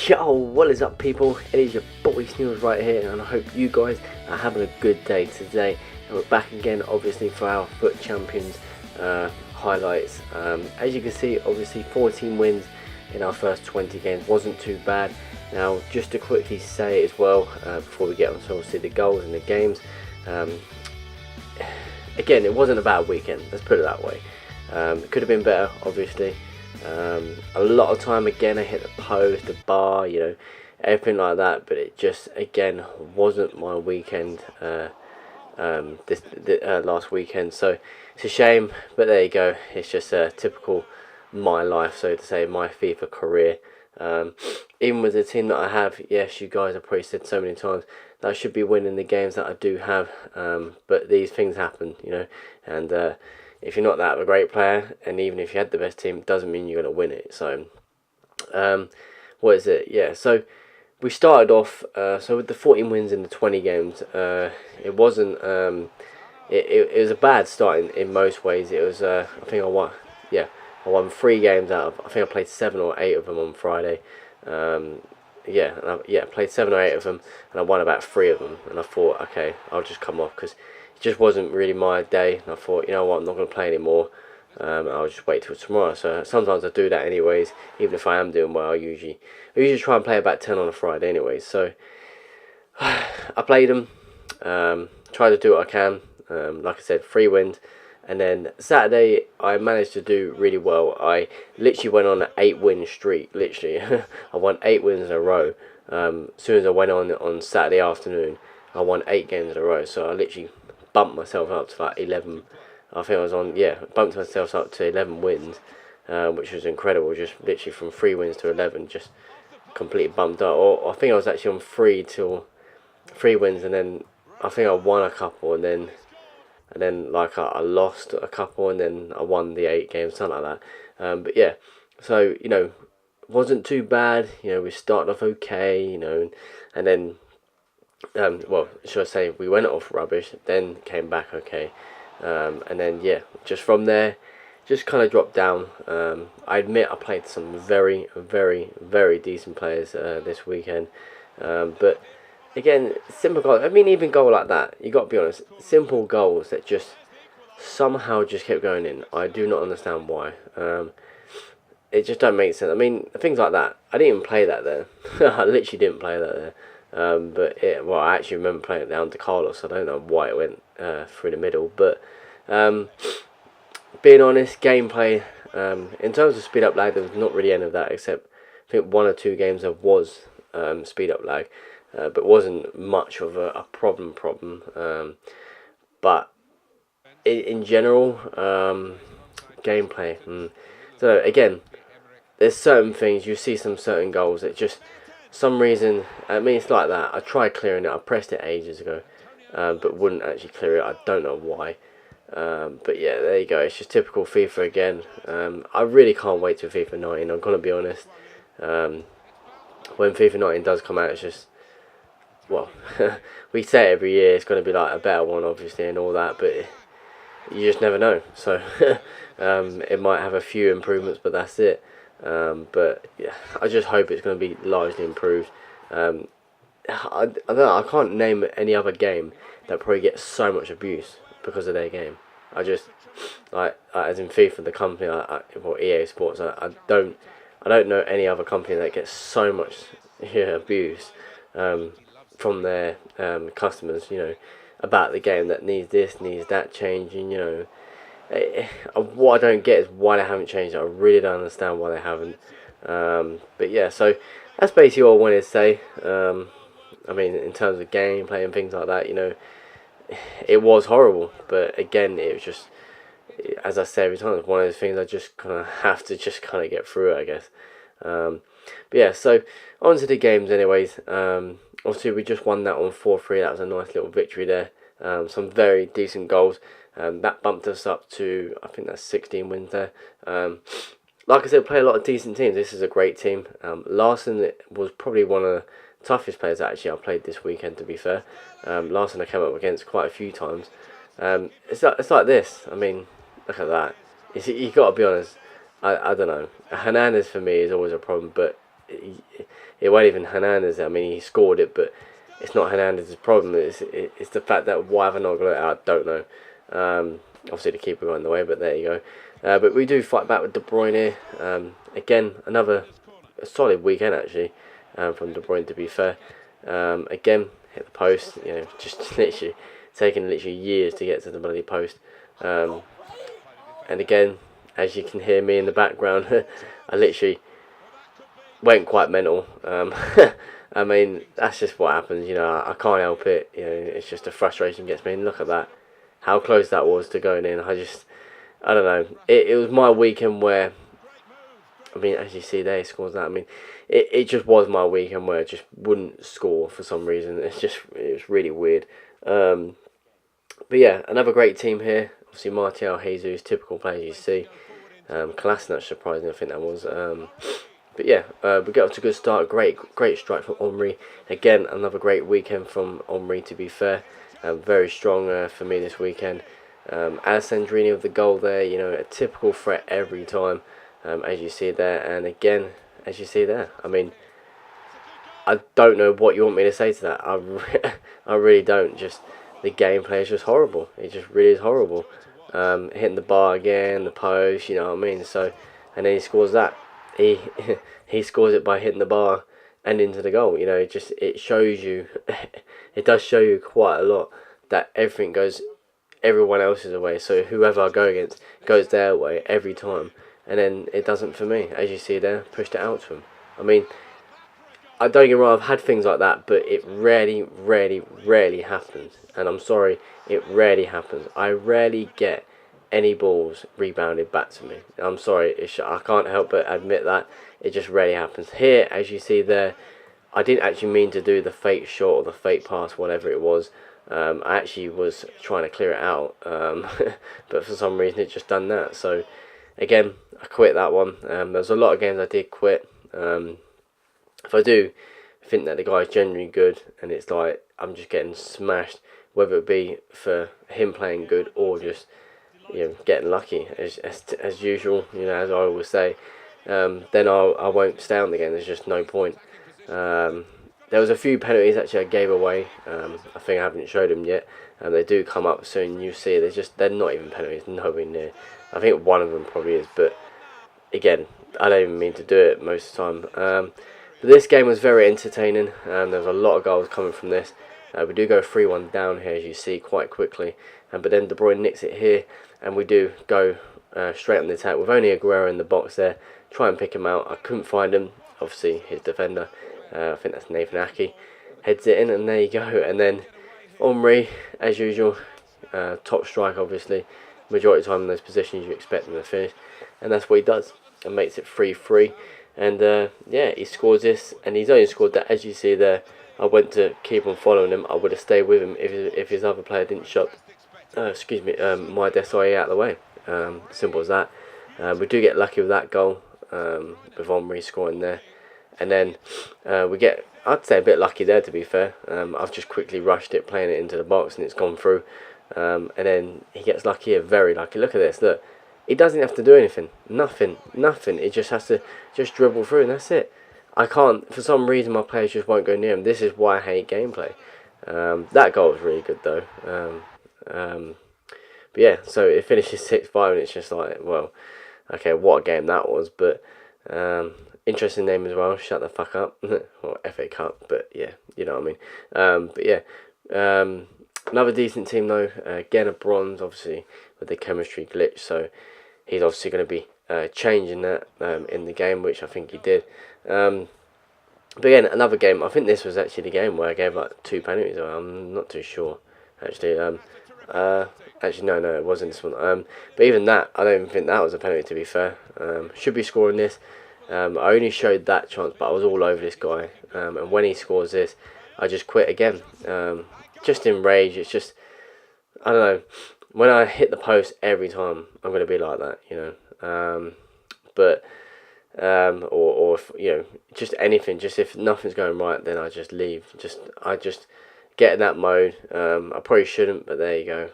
Yo, what is up people? It is your boy Sneebles right here, and I hope you guys are having a good day today. And we're back again obviously for our FUT Champions highlights. As you can see, obviously 14 wins in our first 20 games wasn't too bad. Now just to quickly say as well, before we get on to obviously the goals and the games, again, it wasn't a bad weekend, let's put it that way. It could have been better obviously. A lot of time again I hit the post, the bar, you know, everything like that, but it just again wasn't my weekend last weekend, so it's a shame, but there you go. It's just a typical my life, so to say, my FIFA career. Even with the team that I have, yes, you guys have probably said so many times that I should be winning the games that I do have, but these things happen, you know, and if you're not that of a great player, and even if you had the best team, it doesn't mean you're going to win it. So, what is it? Yeah, so we started off, so with the 14 wins in the 20 games, it wasn't, it was a bad start in most ways. It was, I think I won 3 games out of, I think I played 7 or 8 of them on Friday. I played 7 or 8 of them, and I won about 3 of them, and I thought, okay, I'll just come off, because just wasn't really my day, and I thought, you know what, I'm not going to play anymore. I'll just wait till tomorrow. So sometimes I do that anyways, even if I am doing well. I usually try and play about 10 on a Friday anyways. So I played them, tried to do what I can. Like I said, 3 wins, and then Saturday I managed to do really well. I literally went on an 8-win streak. Literally, I won 8 wins in a row. As soon as I went on Saturday afternoon, I won 8 games in a row. So I literally bumped myself up to like 11. I think I was on, bumped myself up to 11 wins, which was incredible. Just literally from 3 wins to 11, just completely bumped up. Or I think I was actually on 3 wins, and then I think I won a couple, and then like I lost a couple, and then I won the 8 games, something like that. But yeah, so you know, wasn't too bad. You know, we started off okay. You know, and then. Well, should I say, we went off rubbish, then came back okay, and then just from there, just kind of dropped down. I admit I played some very, very, very decent players this weekend, but again, simple goals. I mean, even goal like that, you got to be honest, simple goals that just somehow just kept going in. I do not understand why. It just don't make sense. I mean, things like that, I didn't even play that there. I literally didn't play that there. I actually remember playing it down to Carlos. I don't know why it went through the middle, but being honest, gameplay, in terms of speed up lag, there was not really any of that, except I think 1 or 2 games there was speed up lag, but wasn't much of a problem. But in general, gameplay. So again, there's certain things, you see some certain goals that just some reason, I mean, it's like that. I tried clearing it. I pressed it ages ago, but wouldn't actually clear it. I don't know why. But yeah, there you go. It's just typical FIFA again. I really can't wait to FIFA 19. I'm gonna be honest. When FIFA 19 does come out, it's just, well, we say it every year. It's gonna be like a better one, obviously, and all that. But you just never know. So it might have a few improvements, but that's it. But yeah, I just hope it's going to be largely improved. I don't know, I can't name any other game that probably gets so much abuse because of their game. I just like as in FIFA, the company, or EA Sports. I don't know any other company that gets so much abuse from their customers. You know, about the game that needs this, needs that changing. You know. What I don't get is why they haven't changed it. I really don't understand why they haven't. But yeah, so that's basically all I wanted to say. I mean, in terms of gameplay and things like that, you know, it was horrible. But again, it was just, as I say every time, it's one of those things I just kind of have to just kind of get through it, I guess. But yeah, so on to the games anyways. Obviously, we just won that on 4-3. That was a nice little victory there. Some very decent goals. That bumped us up to, I think that's 16 wins there. Like I said, play a lot of decent teams. This is a great team. Larson was probably one of the toughest players actually I played this weekend, to be fair. Larson I came up against quite a few times. It's like this. I mean, look at that. You got to be honest. I don't know. Hernandez for me is always a problem, but it wasn't even Hernandez. I mean, he scored it, but it's not Hernandez's problem. It's the fact that why have I not got it out? I don't know. Obviously the keeper got in the way, but there you go. But we do fight back with De Bruyne here. Again, another solid weekend actually from De Bruyne, to be fair. Again, hit the post. You know, just literally taking years to get to the bloody post. And again, as you can hear me in the background, I literally went quite mental. I mean, that's just what happens. You know, I can't help it. You know, it's just the frustration gets me. And look at that, how close that was to going in. I don't know. It was my weekend where, I mean, as you see there, he scores that. I mean, it just was my weekend where I just wouldn't score for some reason. It was really weird. But yeah, another great team here. Obviously, Martial, Jesus, typical players you see. Kolasinac, surprising, I think that was. But yeah, we get off to a good start. Great strike from Henry. Again, another great weekend from Henry, to be fair. Very strong for me this weekend. Alessandrini with the goal there. You know, a typical threat every time, as you see there. And again, as you see there. I mean, I don't know what you want me to say to that. I really don't. Just the gameplay is just horrible. It just really is horrible. Hitting the bar again, the post. You know what I mean? So, and then he scores that. He scores it by hitting the bar and into the goal. You know, it shows you, it does show you quite a lot that everything goes everyone else's way. So whoever I go against goes their way every time, and then it doesn't for me. As you see there, pushed it out to him. I mean, I don't get me wrong, I've had things like that, but it rarely happens. And I'm sorry, it rarely happens. I rarely get any balls rebounded back to me. I'm sorry, I can't help but admit that. It just rarely happens. Here, as you see there, I didn't actually mean to do the fake shot or the fake pass, whatever it was. I actually was trying to clear it out, but for some reason it just done that. So again, I quit that one. There's a lot of games I did quit. If I do think that the guy's genuinely good and it's like I'm just getting smashed, whether it be for him playing good or just, you know, getting lucky as usual, you know, as I always say, then I won't stay on the game. There's just no point. There was a few penalties actually I gave away. I think I haven't showed them yet, and they do come up soon. You see, they're not even penalties, nowhere near. I think one of them probably is, but again, I don't even mean to do it most of the time. But this game was very entertaining, and there's a lot of goals coming from this. We do go 3-1 down here, as you see, quite quickly, but then De Bruyne nicks it here, and we do go straight on the attack with only Aguero in the box there. Try and pick him out. I couldn't find him. Obviously, his defender. I think that's Nathan Aki. Heads it in, and there you go. And then Henry, as usual, top strike, obviously. Majority of the time in those positions you expect him to finish, and that's what he does, and makes it 3-3. And yeah, he scores this, and he's only scored that, as you see there. I went to keep on following him. I would have stayed with him if his other player didn't shut my Desai out of the way. Simple as that. We do get lucky with that goal, with Henry scoring there. And then we get, I'd say, a bit lucky there, to be fair. I've just quickly rushed it, playing it into the box, and it's gone through. And then he gets lucky here, very lucky. Look at this, look. He doesn't have to do anything. Nothing. It just has to just dribble through, and that's it. I can't, for some reason, my players just won't go near him. This is why I hate gameplay. That goal was really good, though. But yeah, so it finishes 6-5, and it's just like, well, okay, what a game that was. But interesting name as well, Shut the Fuck Up. Or FA Cup, but yeah, you know what I mean. But yeah, another decent team though. Again, a bronze, obviously, with the chemistry glitch. So he's obviously going to be changing that in the game, which I think he did. But again, another game. I think this was actually the game where I gave like 2 penalties. I'm not too sure, actually. Actually, no, it wasn't this one. But even that, I don't even think that was a penalty, to be fair. Should be scoring this. I only showed that chance, but I was all over this guy. And when he scores this, I just quit again. Just in rage. It's just, I don't know. When I hit the post every time, I'm going to be like that, you know. Or if, you know, just anything. Just if nothing's going right, then I just leave. I just get in that mode. I probably shouldn't, but there you go.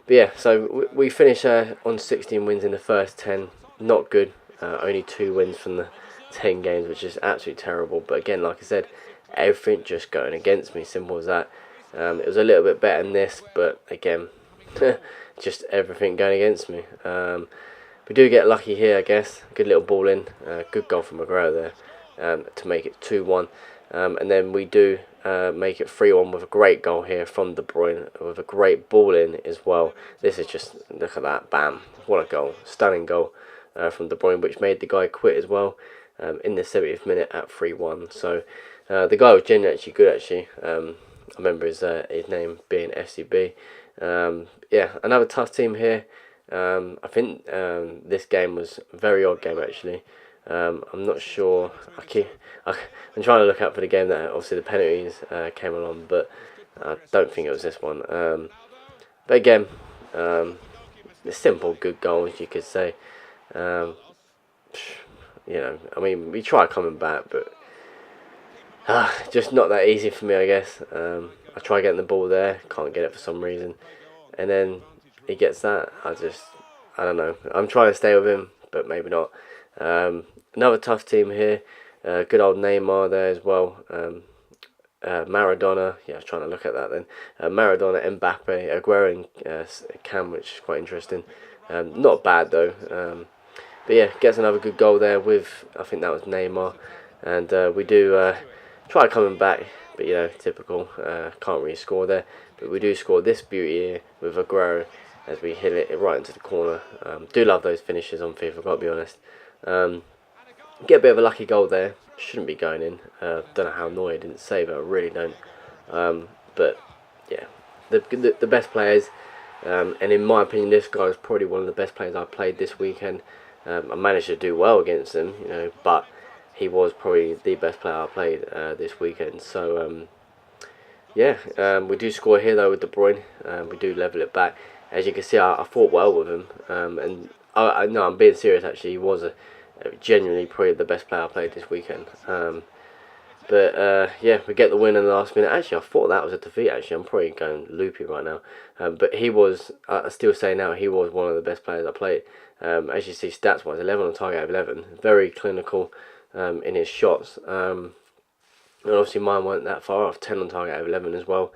But yeah, so we finish on 16 wins in the first 10. Not good. Only 2 wins from the 10 games, which is absolutely terrible. But again, like I said, everything just going against me. Simple as that. It was a little bit better than this, but again, just everything going against me. We do get lucky here, I guess. Good little ball in. Good goal from Aguero there to make it 2-1. And then we do make it 3-1 with a great goal here from De Bruyne, with a great ball in as well. This is just, look at that, bam. What a goal. Stunning goal from De Bruyne, which made the guy quit as well in the 70th minute at 3-1. So the guy was genuinely actually good, actually. I remember his name being FCB. Yeah, another tough team here. I think this game was a very odd game, actually. I'm not sure. I'm trying to look out for the game that obviously the penalties came along, but I don't think it was this one. But again, simple, good goals, you could say. You know, I mean, we try coming back, but just not that easy for me, I guess. I try getting the ball there, can't get it for some reason, and then he gets that. I don't know. I'm trying to stay with him, but maybe not. Another tough team here. Good old Neymar there as well. Maradona. Yeah, I was trying to look at that then. Maradona, Mbappe, Aguero, and Cam, which is quite interesting. Not bad though. But yeah, gets another good goal there with, I think that was Neymar. And we do try coming back, but you know, typical. Can't really score there. But we do score this beauty here with Aguero as we hit it right into the corner. Do love those finishes on FIFA, gotta be honest. Get a bit of a lucky goal there. Shouldn't be going in. Don't know how annoyed I didn't save it. I really don't. But yeah, the best players. And in my opinion, this guy is probably one of the best players I've played this weekend. I managed to do well against him, you know, but he was probably the best player I played this weekend. So yeah, we do score here though with De Bruyne. We do level it back. As you can see, I fought well with him, and I know I'm being serious. Actually, he was genuinely probably the best player I played this weekend. But yeah, we get the win in the last minute. Actually, I thought that was a defeat. Actually, I'm probably going loopy right now. But he was, I still say now, he was one of the best players I played. As you see, stats-wise, 11 on target out of 11. Very clinical in his shots. And obviously mine weren't that far off, 10 on target out of 11 as well.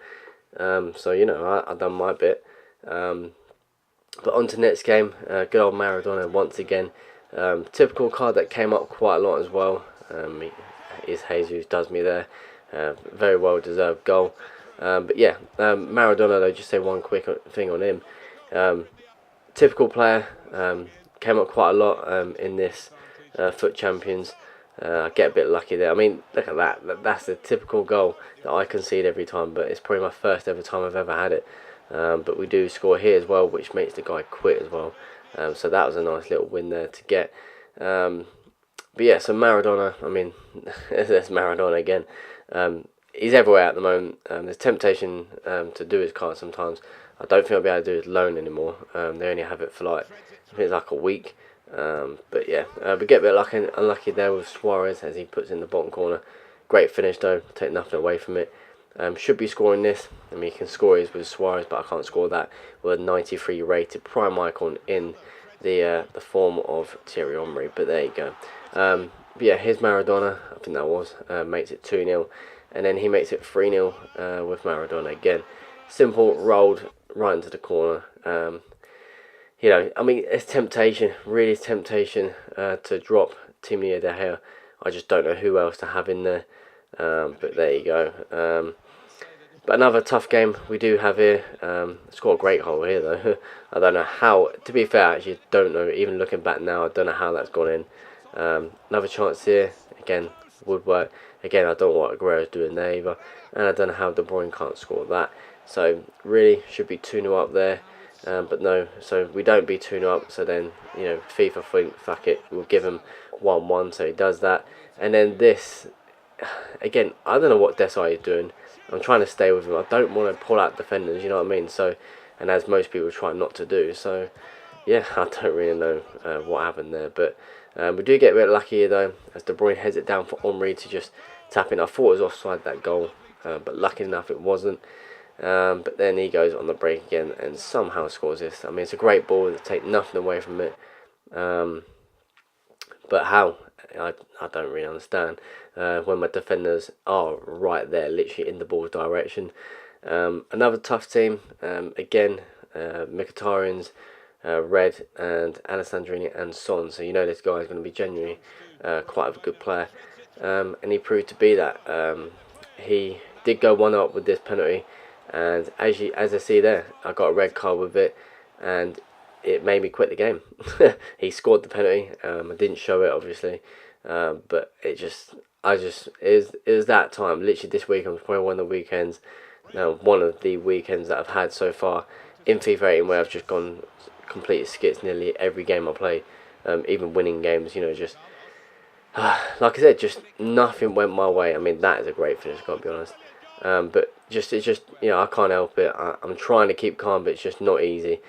So, you know, I done my bit. But on to next game, good old Maradona once again. Typical card that came up quite a lot as well. Is Jesus does me there. Very well deserved goal. But yeah, Maradona though, just say one quick thing on him. Typical player, came up quite a lot in this Foot Champions. I get a bit lucky there. I mean, look at that. That's a typical goal that I concede every time, but it's probably my first ever time I've ever had it. But we do score here as well, which makes the guy quit as well. So that was a nice little win there to get. But yeah, so Maradona, I mean, there's Maradona again. He's everywhere at the moment. There's temptation to do his card sometimes. I don't think I'll be able to do his loan anymore. They only have it for like, I think it's like a week. But yeah, we get a bit unlucky there with Suarez as he puts in the bottom corner. Great finish though, take nothing away from it. Should be scoring this. I mean, you can score his with Suarez, but I can't score that with a 93 rated prime icon in the form of Thierry Henry. But there you go. But yeah, here's Maradona. I think that was makes it 2-0, and then he makes it 3-0 with Maradona again. Simple, rolled right into the corner. You know, I mean, it's temptation. Really, it's temptation to drop Timmy De Gea. I just don't know who else to have in there. But there you go. But another tough game we do have here. Scored a great goal here though. I don't know how. To be fair, I actually don't know. Even looking back now, I don't know how that's gone in. Another chance here. Again, woodwork. Again, I don't know what Aguero's doing there either. And I don't know how De Bruyne can't score that. So really should be 2-0 up there. But no, so we don't be 2-0 up. So then, you know, FIFA think, fuck it, we'll give him 1-1. So he does that. And then this, again, I don't know what Desai is doing. I'm trying to stay with him. I don't want to pull out defenders, you know what I mean? So, and as most people try not to do. So, yeah, I don't really know what happened there. But we do get a bit lucky here, though, as De Bruyne heads it down for Henry to just tap in. I thought it was offside, that goal. But lucky enough, it wasn't. But then he goes on the break again and somehow scores this. I mean, it's a great ball to take nothing away from it. But how? I don't really understand. When my defenders are right there, literally in the ball's direction. Another tough team. Again, Mkhitaryan's, Red and Alessandrini and Son. So you know this guy is going to be genuinely quite a good player. And he proved to be that. He did go 1-up with this penalty, and as I see there, I got a red card with it, and it made me quit the game. He scored the penalty. I didn't show it obviously, but it was that time. Literally this weekend was probably one of the weekends that I've had so far in FIFA 18 where I've just gone complete skits nearly every game I play, even winning games. You know, just like I said, just nothing went my way. I mean, that is a great finish, can't be honest. But it's just I can't help it. I'm trying to keep calm, but it's just not easy.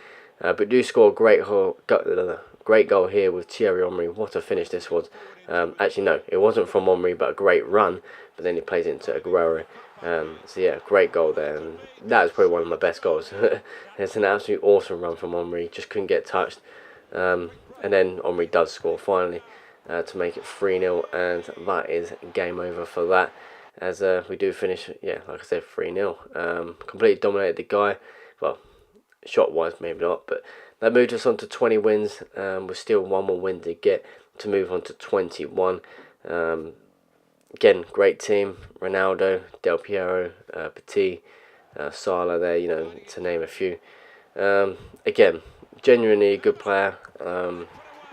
But do score a great goal here with Thierry Henry. What a finish this was. Actually, no, it wasn't from Henry, but a great run. But then he plays it into Aguero. So yeah, great goal there. And that was probably one of my best goals. It's an absolute awesome run from Henry. Just couldn't get touched. And then Henry does score finally to make it 3-0. And that is game over for that. As we do finish, yeah, like I said, 3-0. Completely dominated the guy. Well, shot-wise, maybe not, but that moved us on to 20 wins. We're still one more win to get to move on to 21. Again, great team. Ronaldo, Del Piero, Petit, Salah there, you know, to name a few. Again, genuinely a good player.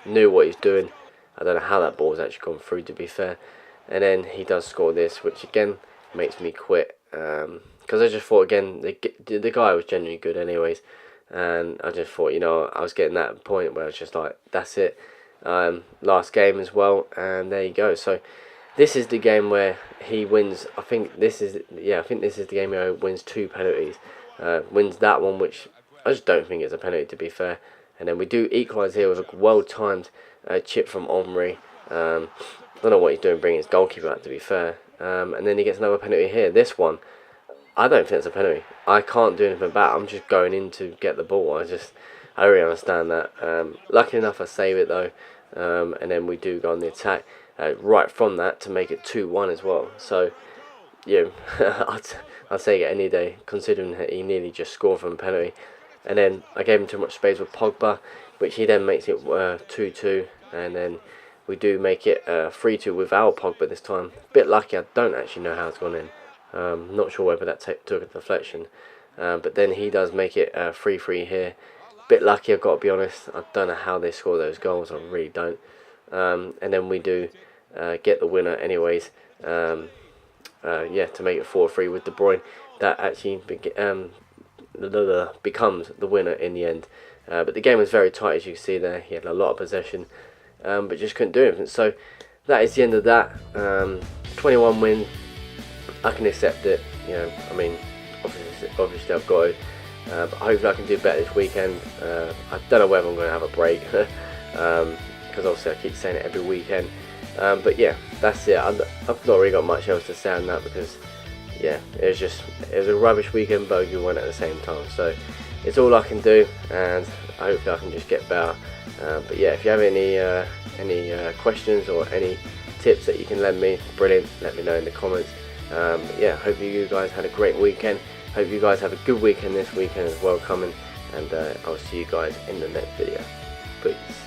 Knew what he's doing. I don't know how that ball's actually gone through, to be fair. And then he does score this, which again makes me quit. Because I just thought, again, the guy was genuinely good anyways. And I just thought, you know, I was getting that point where I was just like, that's it. Last game as well, and there you go. So this is the game where he wins. I think this is the game where he wins 2 penalties. Wins that one, which I just don't think it's a penalty, to be fair. And then we do equalise here with a well-timed chip from Omri. Don't know what he's doing bringing his goalkeeper out, to be fair. And then he gets another penalty here. This one, I don't think it's a penalty. I can't do anything about it. I'm just going in to get the ball. I don't really understand that. Lucky enough I save it though. And then we do go on the attack right from that to make it 2-1 as well. So, yeah, I'd take it any day, considering that he nearly just scored from a penalty. And then I gave him too much space with Pogba, which he then makes it 2-2. And then we do make it 3-2 without Pogba this time. Bit lucky, I don't actually know how it's gone in. Not sure whether that took a deflection. But then he does make it 3-3 here. Bit lucky, I've got to be honest. I don't know how they score those goals, I really don't. And then we do get the winner anyways. Yeah, to make it 4-3 with De Bruyne. That actually becomes the winner in the end. But the game was very tight, as you can see there. He had a lot of possession, but just couldn't do anything. So that is the end of that. 21 wins. I can accept it. You know, I mean, obviously I've got to. But hopefully I can do better this weekend. I don't know whether I'm going to have a break, because obviously I keep saying it every weekend. But yeah, that's it. I've not really got much else to say on that, because yeah, it was a rubbish weekend, but a good one at the same time. So it's all I can do, and hopefully I can just get better. But yeah, if you have any questions or any tips that you can lend me, brilliant. Let me know in the comments. Yeah, hopefully you guys had a great weekend. Hope you guys have a good weekend this weekend as well coming, and I'll see you guys in the next video. Peace.